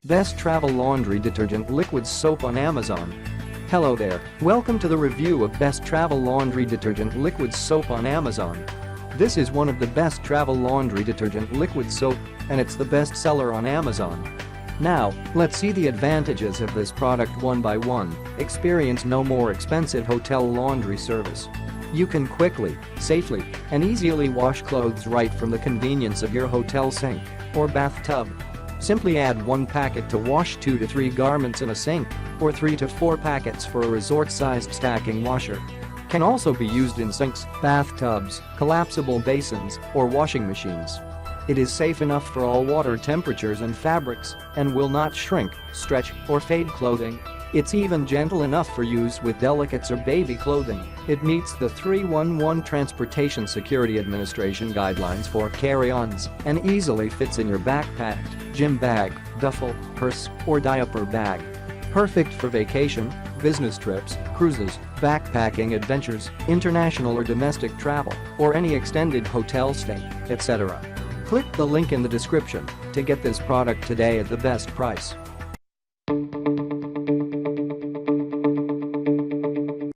Best Travel Laundry Detergent Liquid Soap on Amazon. Hello there, welcome to the review of Best Travel Laundry Detergent Liquid Soap on Amazon. This is one of the best travel laundry detergent liquid soap, and it's the best seller on Amazon. Now, let's see the advantages of this product one by one. Experience no more expensive hotel laundry service. You can quickly, safely, and easily wash clothes right from the convenience of your hotel sink or bathtub. Simply add 1 packet to wash 2 to 3 garments in a sink, or 3 to 4 packets for a resort-sized stacking washer. Can also be used in sinks, bathtubs, collapsible basins, or washing machines. It is safe enough for all water temperatures and fabrics, and will not shrink, stretch, or fade clothing. It's even gentle enough for use with delicates or baby clothing. It meets the 311 Transportation Security Administration guidelines for carry-ons and easily fits in your backpack, gym bag, duffel, purse, or diaper bag. Perfect for vacation, business trips, cruises, backpacking adventures, international or domestic travel, or any extended hotel stay, etc. Click the link in the description to get this product today at the best price.